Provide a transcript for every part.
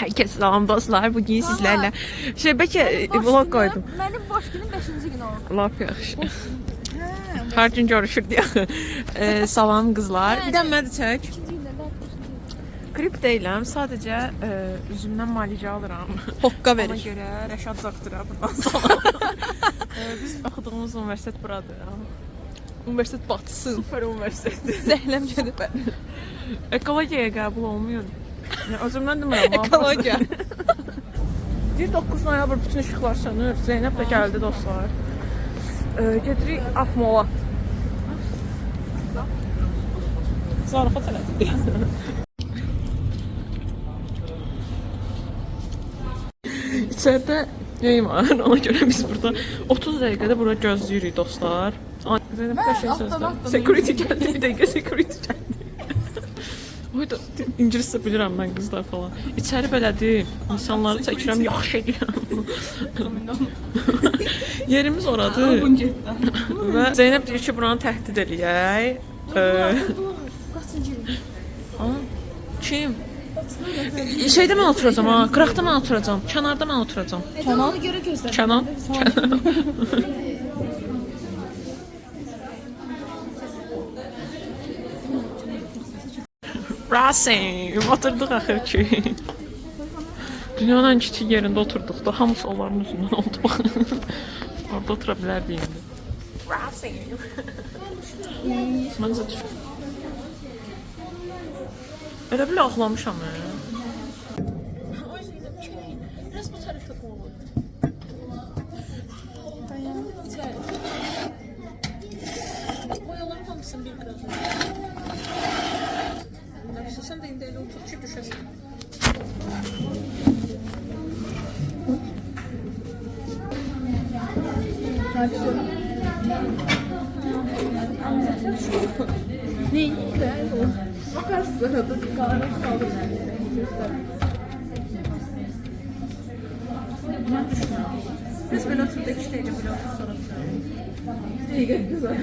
Herkes salam dostlar. Bugün sizlerle bəlkə vlog qoydum. Mənim boş günüm 5-ci gün oldu. Lap yaxşı. Hər gün görüşür deyə. Salam qızlar. Bir də məni çək. Grip deyiləm. Sadəcə üzümdən malicə alıram. Hoqqa Ona verir. görə Rəşad doktora buradan salam. Biz oxuduğumuz universitet buradır. Universitet batsın. Super universitetdir. Zəhləm gedib. Ekologiyaya qəbul olmuyor. Özümdən demirəm. Ekologiya. 9 noyabr bütün işıqlar sönür. Zeynəb də gəldi dostlar. Gedirik Afmola. Zarafat elədik. İçəridə yayım var. Ona görə biz burada 30 dəqiqədə bura gözləyirik dostlar. Zeynəb qəşəng sözlər. Security gəldi, bir dəqiqə security gəldi. Oyda ingiliscə bilirəm mən qızlar falan. İçəri belədir. İnsanları çəkirəm, yaxşı edirəm. Yerimiz oradır. Və Zeynəb deyir ki, buranı təhdid eləyək. Kim? Şeydə mən oturacam ha, qıraqda mən oturacam, kənarda mən oturacam. Ona görə gözlədim. Kənan. Rasim, oturduk axır ki. Dünyanın en kiçik yerində oturduq da, hamısı onların üzündən oldu. Orada otura bilərdik indi. Rasim. Məncə düşür. Elə bilə ağlamışam ya. Biraz bu tərəfdə qoyulur. Boyaların hamısını bir qıracaq. Sen de indi elə otur ki, düşəsən. Ne? Bakarsın arada kahve kaldı. Biz böyle oturduk işte, böyle otur sonra. İyi geldi zaten.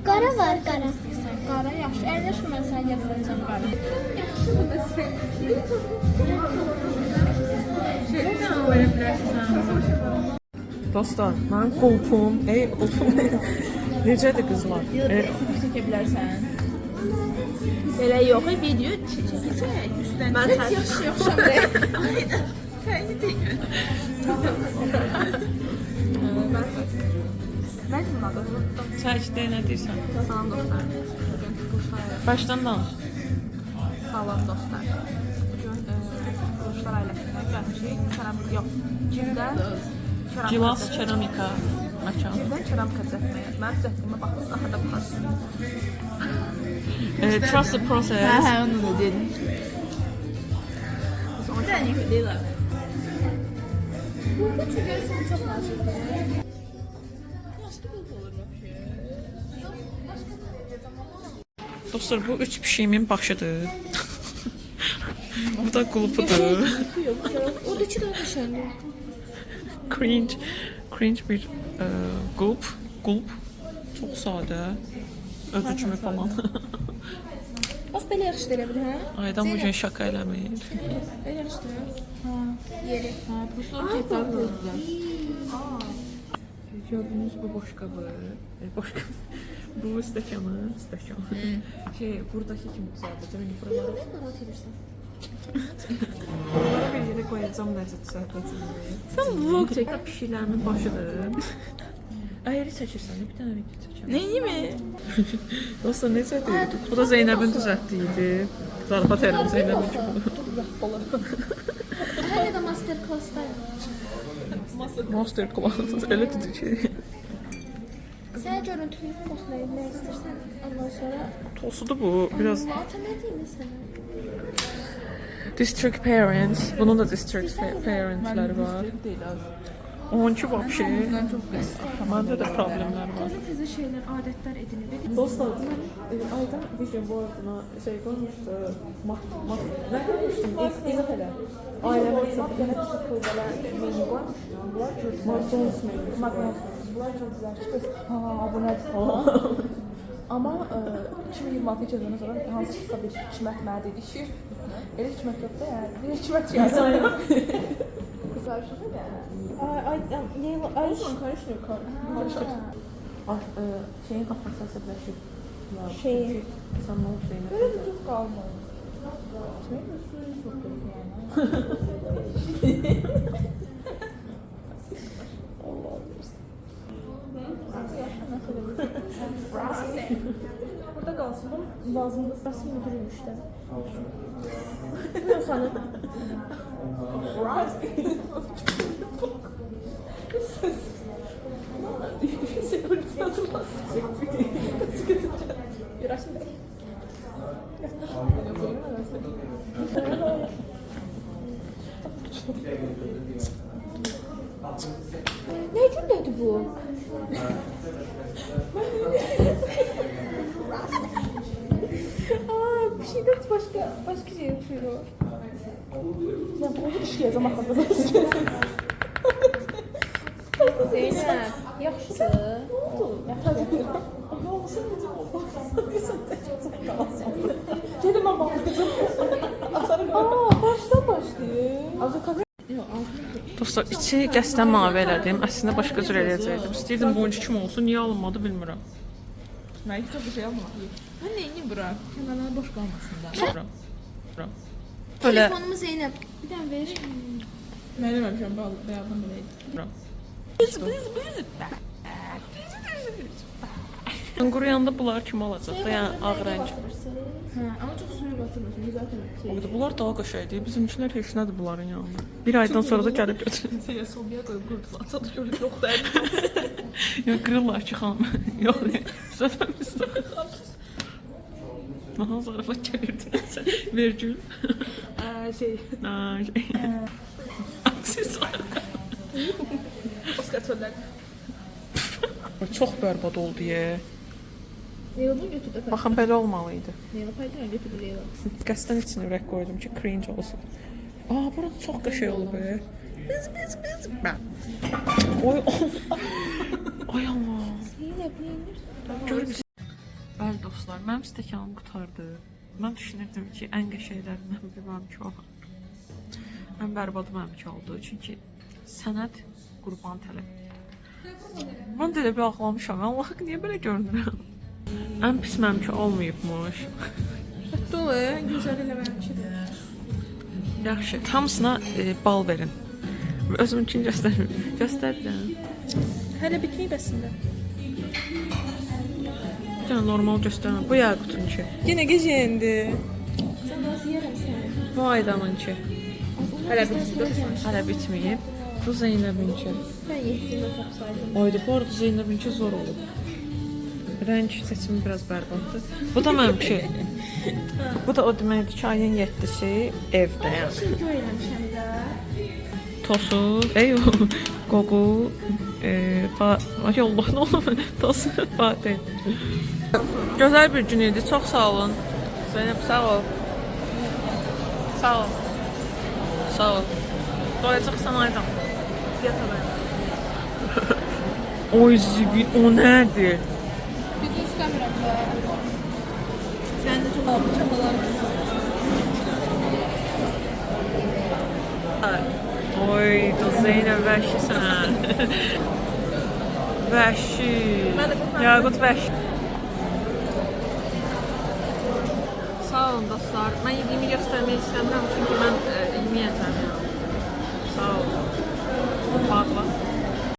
Qara var, qara. Qara yaxşı. 50 yaş mən sənə gətirəcəm qara. Yaxşı bu da sən. Dostlar, mənim qulpum, qulpum necədir qızlar? Foto çəkə bilərsən. Belə yox, video çəkəcək. Üstdən mən yaxşı yoxşam da. Sən gidək. Mən bunu adım. Çəkdə nə deyirsən? Salam dostlar. Başdan danış. Salam dostlar. Bugün Quşlar ailəsindən gəlmişik. Kəramik yox. Cimdə Gilas keramika məkan. Cimdən keramika düzəltməyə. Mən düzəltdiyimə baxın, daha da baxarsın. Trust the process. Hə, onu da dedim. O da yükləyilə. Bu görürsən çox lazımdır. Dostlar, bu üç pişiyimin başıdır. Bu da qulpudur. Oradakı da qəşəngdir. Cringe bir qulp. Çox sadə. Özü kimi falan. Of, belə yaxşıdır elə bilir, hə? Aydan bu gün şaka eləmir. Belə yaxşıdır. Ha, yeri. Ha, puslu keplər qoydular. Gördüğünüz bu boşqabı, bu stəkanı. Buradakı kimi düzəldəcəm. Buralara bir yerə qoyacam, necə düzəldəcəm. Sən vlog çək. Pişiklərimin başıdır. Ayrı çəkirsən, bir dənə video çəkəm. Neyi mi? Dostlar, necədir? Bu da Zeynəbin düzəltdiyiydi. Zarafat edirəm Zeynəbin kimi. Hələ də master klassdayım. Master class, elə dedik ki. Sənə görüntülü postlayıb nə istərsən, ondan sonra... Tosudur bu, biraz... Ata nə deyim sənə? District parents, bunun da district parentsləri var. Onunki vapşi. Bundan çox qəst. Məndə də problemlər var. Təzə şeylər, adətlər edinir. Dostlar, mən Aydan vision boarduna şey qoymuşdu. Nə qoymuşdum? İzah elə. Ailəmə hesab Yenə çıxıl belə menü qoymuşdum. Bunlar McDonald's menüsü. McDonald's. Bunlar çox güzel çıxır. Ha, bu nədir? Amma 2026 yılından sonra hansısa bir hikmət mənə dedişir. Elə hikmət yox da yəni. Bir hikmət yazar. Karşıda ya. Ay, Olsun, karışmıyor. Şeyin qapısı əsəbləşib. Şeyin. Sən nə olub Zeynəb? Böyle bir çok kalmadı. Kimin de suyu çok kötü yani. Allah bilirsin. Burada kalsın. Lazımda sırası müdürüm işte. Buyur sana. Security hatırlasın. Yürüsün de. Ne cümleydi bu? Aa, bir şeyden başka şey yapıyor. Ya bu bir şey yazam hakkında. Zeynep, yaxşı. Gedim ben bakacağım. Başdan başlayayım. Dostlar, içi qəsdən mavi elədim. Əslində başqa cür eləyəcəkdim. İstəyirdim bu oyuncu kim olsun, niyə alınmadı bilmirəm. Mən çox bir şey almadım. Mən neyini bura? Kənarlar boş qalmasın da. Böyle Telefonumu Zeynep. Bir tane ver. Mən eləməmişəm, bayaqdan beləydi. quruyanda bunlar kim alacaq da, yəni ağ rəng. Hə, amma çox suyu batırmışım. Güzel şey. Oldu, bunlar daha qəşəngdir. Bizimkilər heç nədir bunların yanında. Bir aydan sonra da gəlib götürür. Sənə sobaya qoyub qurdular. Çatı görür, yox da əli. Yox, qırırlar ki, xanım. Yox, zaten biz Aha, zarafat gəlirdin sən. Vergül. Şey. Aksesuar. Oscar çöllər. Çox bərbad oldu ye. Leyla götürdü. Baxın, belə olmalıydı. Leyla paydan götürdü Leyla. Qəsdən içini ürək qoydum ki, cringe olsun. Aa, burada çox qəşəng oldu be. Biz. Oy, ay Allah. Zeynep neyinir? Gör biz. Bəli dostlar, mənim stəkanım qutardı. Mən düşünürdüm ki, ən qəşənglərindən biri mənimki o. Ən bərbadı mənimki oldu. Çünki sənət qurban tələb edir. Mən də elə bir ağlamışam. Allah, niyə belə görünürəm? Ən pis mənimki olmayıbmış. Dolu, gözəl eləməkdir. Yaxşı, hamısına bal verin. Özümünkini göstərin. Göstərin. Hələ bitməyib əslində. Bir dənə normal göstərmə. Bu Yaqut'unki. Yenə gecəyəndi. Sen nasıl yerim seni? Bu Aydan'ınki. Hələ bitməyib. Hələ bitməyib. Bu Zeynəbinki. Ben yettiğimde tapsaydım. Ayda bu arada Zeynəbinki zor olub. Rəng seçimi biraz bərbaddır. Bu da mənimki. Bu da o deməkdir ki, ayın 7-si evdə yəni. Şey görəmişəm də. Tosu, Qoqu, ay Allah, nə olub? Tosu, Fatih. Gözəl bir gün idi, çox sağ olun. Zeynəb, sağ ol. Sağ ol. Sağ ol. Doyacaqsan Aydan. Yatalar. Oy zibil, o nədir? Bir de istemiyorum da. Sən də çox çabalar. Oy, da Zeynəb vəhşisən. Vəhşi. Yaqut vəhşi. Sağ olun dostlar. Mən yediyimi göstərmək istəmirəm çünki mən yeməyəcəm.